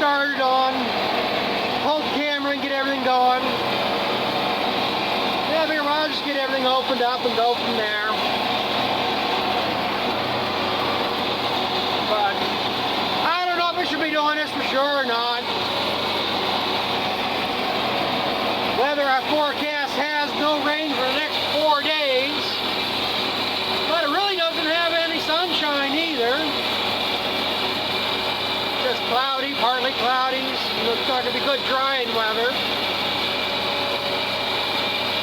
started on, hold the camera and get everything going. Yeah, I figure I'll just get everything opened up and go from there. But I don't know if I should be doing this for sure or not. Weather forecast has no rain for the next 4 days, but it really doesn't have any sunshine either. Just cloudy, partly cloudy. Looks not going to be good drying weather.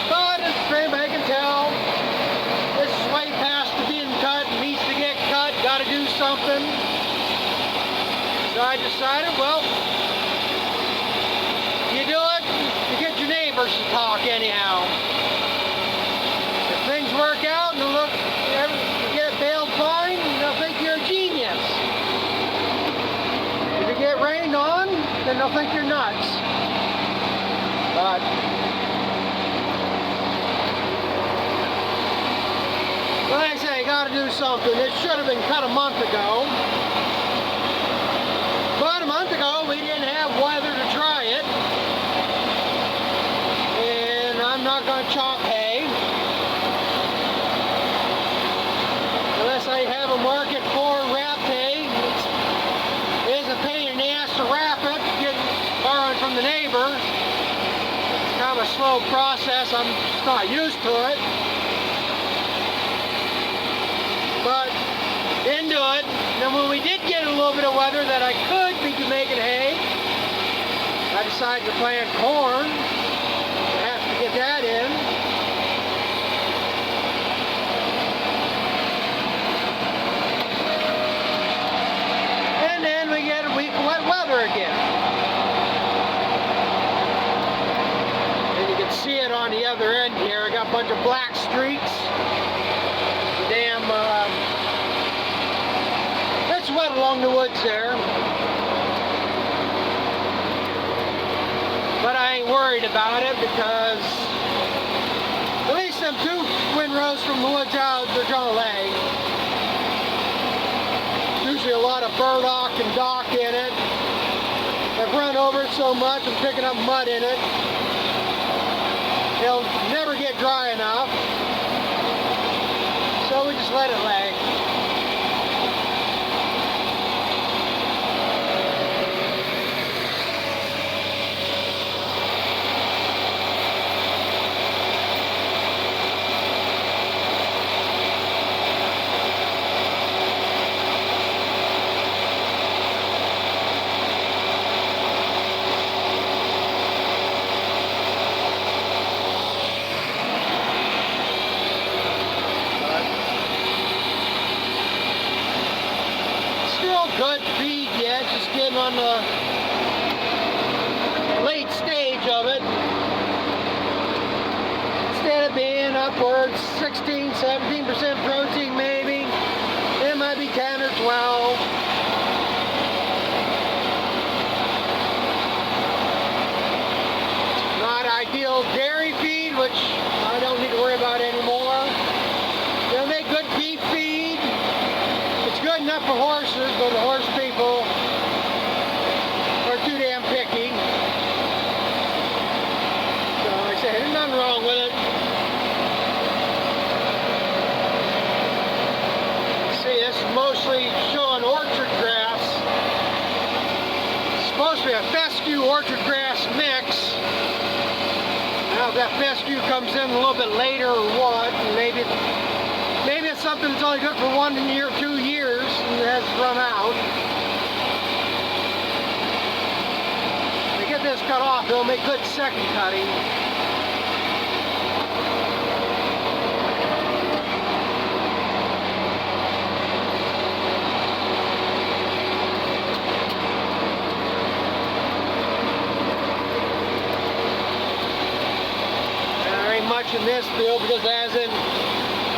But as anybody can tell, this is way past the being cut, needs to get cut, got to do something. So I decided, well, you do it, you get your neighbors to talk anyhow. If things work out and look, you get it baled fine, they'll think you're a genius. If you get rained on, then they'll think you're nuts. But like I say, you got to do something. It should have been cut a month ago. But a month ago, we didn't have weather to dry it. And I'm not going to chop hay unless I have a market for wrapped hay. It is a pain in the ass to wrap it, borrowing from the neighbor. It's kind of a slow process. I'm just not used to it. But didn't do it. Then when we did get a little bit of weather that I could be making hay, I decided to plant corn. I have to get that in. And then we get a week of wet weather again. And you can see it on the other end here. I got a bunch of black streaks. Damn, it's wet along the woods there. But I ain't worried about it because at least them 2 windrows from the woods out, they're gonna lay. Usually a lot of burdock and dock in it. I've run over it so much, I'm picking up mud in it. It'll never get dry enough. So we just let it lay. Good feed yet, just getting on the late stage of it. Instead of being upwards 16, 17% protein maybe, it might be 10 or 12. Not ideal dairy feed, which I don't need to worry about anymore. They'll make good beef feed. It's good enough for horses, but the horse people are too damn picky. So like I said, there's nothing wrong with it. See, this is mostly showing orchard grass. It's supposed to be a fescue orchard grass mix. Now if that fescue comes in a little bit later or what, maybe it's something that's only good for 1 year, 2 years, and it has run out. If they get this cut off, they'll make good second cutting. There ain't much in this field because it hasn't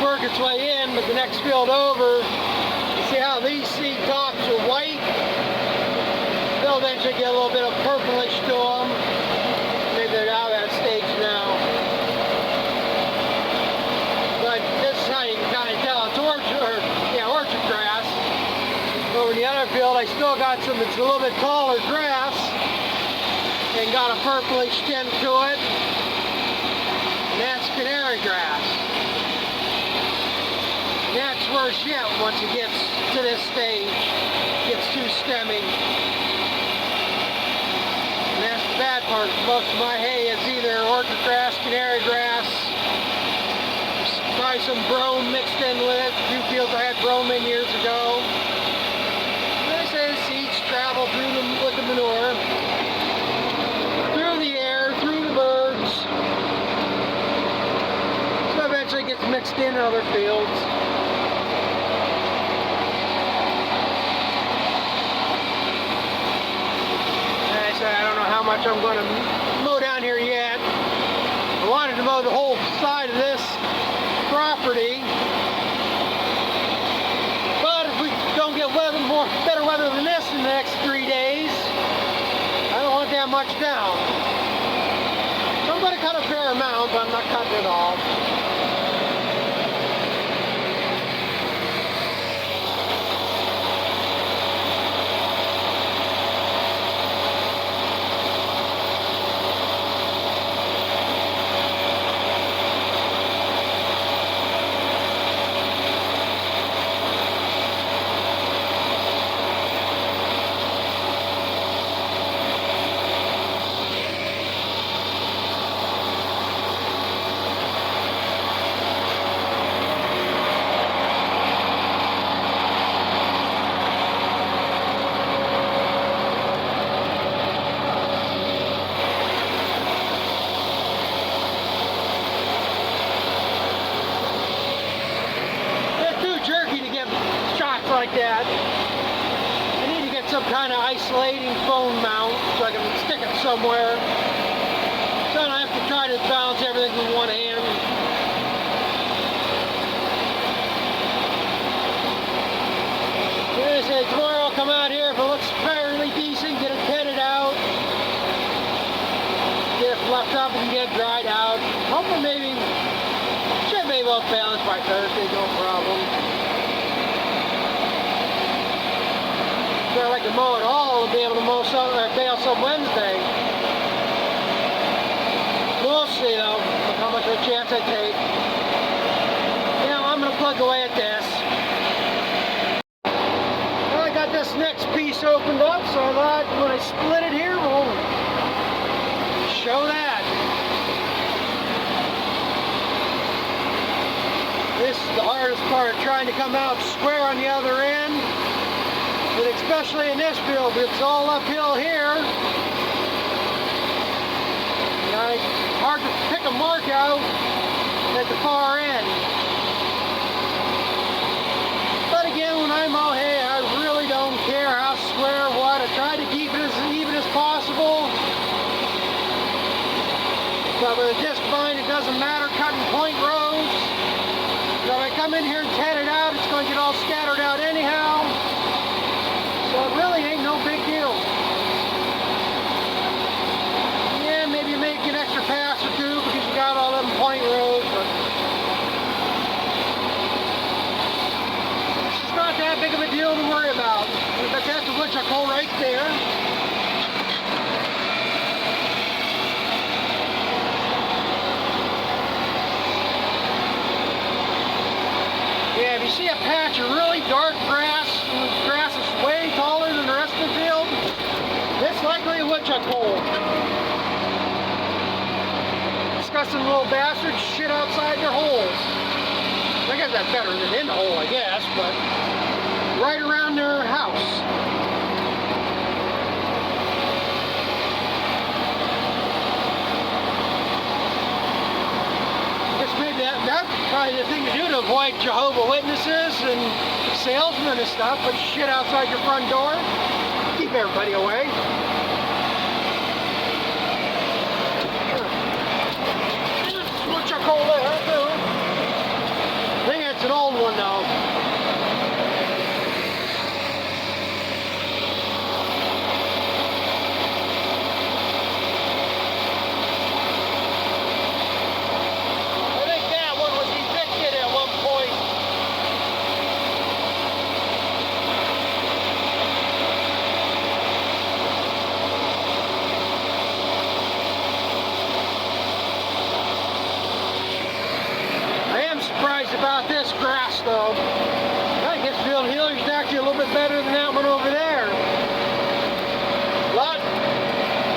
worked its way in, but the next field over, you see how these seed tops are white? They'll eventually get a little bit of purplish to them. Maybe they're out of that stage now. But this is how you can kind of tell it's orchard grass. Over in the other field, I still got some that's a little bit taller grass. and got a purplish tint to it. And that's canary grass. And that's worse yet once it gets to this stage. It gets too stemmy. And that's the bad part. Most of my hay is either orchard grass, canary grass, probably some brome mixed in with it. A few fields I had brome in years ago. They say the seeds travel through them with the manure, through the air, through the birds. So eventually it gets mixed in other fields. Like I said, I don't know how much I'm going to mow down here yet. I wanted to mow the whole side of this property, but if we don't get better weather than this in the next 3 days, I don't want that much down. So I'm going to cut a fair amount, but I'm not cutting it all. Like that. I need to get some kind of isolating phone mount so I can stick it somewhere, so I don't have to try to balance everything with one hand. As I say, tomorrow I'll come out here, if it looks fairly decent, get it tented out, get it fluffed up and get it dried out. Hopefully should be able to balance by Thursday, no problem. If I like to mow it all, I'll be able to mow some or bale some Wednesday. We'll see though, how much of a chance I take. You know, I'm going to plug away at this. Well, I got this next piece opened up, so I thought when I split it here, we'll show that. This is the hardest part, trying to come out square on the other end. But especially in this field, it's all uphill here. It's hard to pick a mark out at the far end. But again, when I mow hay, I really don't care how square or what. I try to keep it as even as possible. But with a disc vine, it doesn't matter cutting point rows. So if I come in here and tat it out, it's going to get all scattered out anyhow. So it really ain't no big deal. Yeah, maybe you make an extra pass or two because you got all them point rows, but it's just not that big of a deal to worry about. But that's a woodchuck hole right there. Yeah, if you see a patch of really dark grass, the grass is way taller than the rest of the field, it's likely a woodchuck hole. Disgusting little bastards shit outside their holes. I guess that's better than in the hole, I guess, but right around their house. That's probably the thing to do to avoid Jehovah's Witnesses and salesmen and stuff. Put shit outside your front door. Keep everybody away. Woodchuck hole there, too. I think it's an old one, though. nice about this grass though, I guess Field Healer is actually a little bit better than that one over there.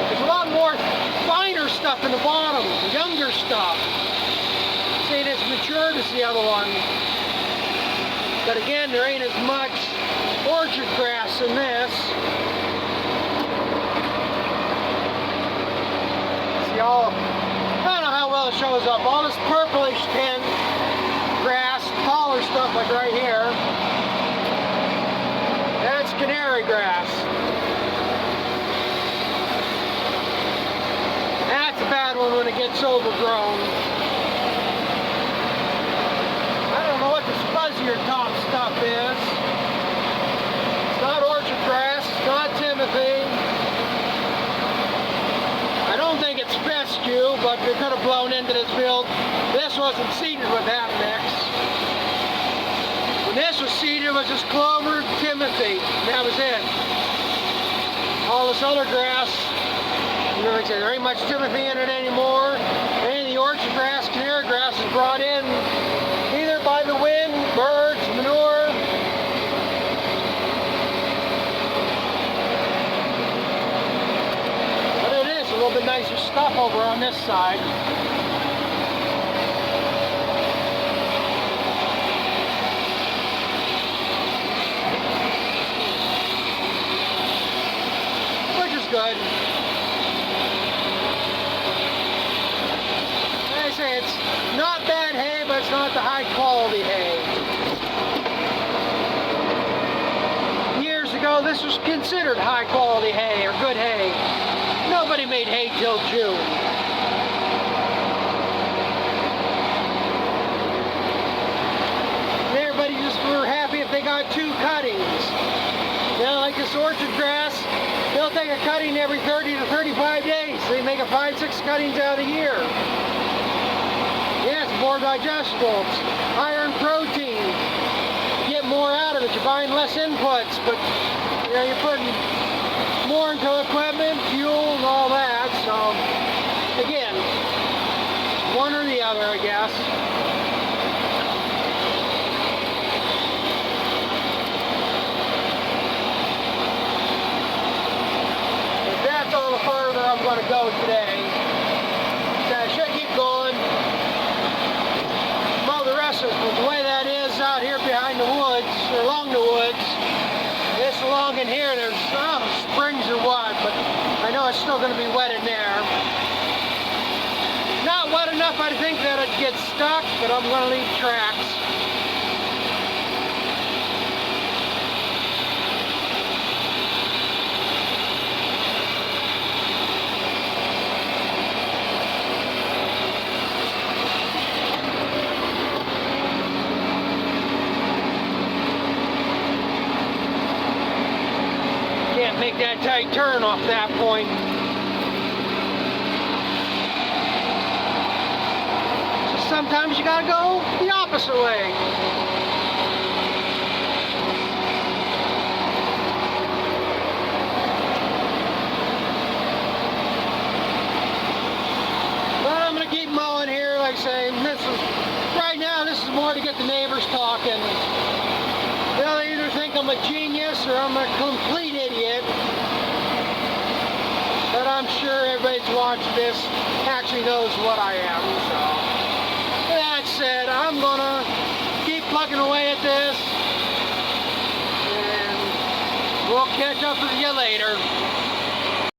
There's a lot more finer stuff in the bottom, younger stuff. This ain't as matured as the other one. But again, there ain't as much orchard grass in this. See all, I don't know how well it shows up, all this purplish tint grass, taller stuff like right here. That's canary grass. That's a bad one when it gets overgrown. I don't know what this fuzzier top stuff is. It's not orchard grass, it's not Timothy. I don't think it's fescue, but it could have blown into this field. This wasn't seeded with that mix. When this was seeded, it was just clover, Timothy, and that was it. All this other grass, like I said, there ain't much Timothy in it anymore. Any of the orchard grass, canary grass is brought in either by the wind, birds, manure. But it is a little bit nicer stuff over on this side. Which is good. Like I say, it's not bad hay, but it's not the high quality hay. Years ago, this was considered high quality hay or good hay. Nobody made hay till June. And everybody just were happy if they got 2 cuttings. Now, like this orchard grass, they'll take a cutting every 30 to 35 days. They make a 5-6 cuttings out a year. Yeah, it's more digestible. It's iron, protein. You get more out of it. You're buying less inputs, but you know, you're putting more into equipment, fuel, and all that. So, again, one or the other, I guess. But that's all the further I'm going to go today. So I should keep going. Mow the rest of it, but the way that is out here behind the woods, or along the woods, this along in here, there's springs or what, but I know it's still going to be wet in there. Not wet enough, I think, that it gets stuck, but I'm going to leave tracks. Can't make that tight turn off that point. So sometimes you gotta go the opposite way. But I'm gonna keep mowing here, like I say. Right now, this is more to get the neighbors talking. They'll either think I'm a genius or I'm a complete idiot. But I'm sure everybody that's watching this actually knows what I am. So, that said, I'm gonna keep plugging away at this. And we'll catch up with you later.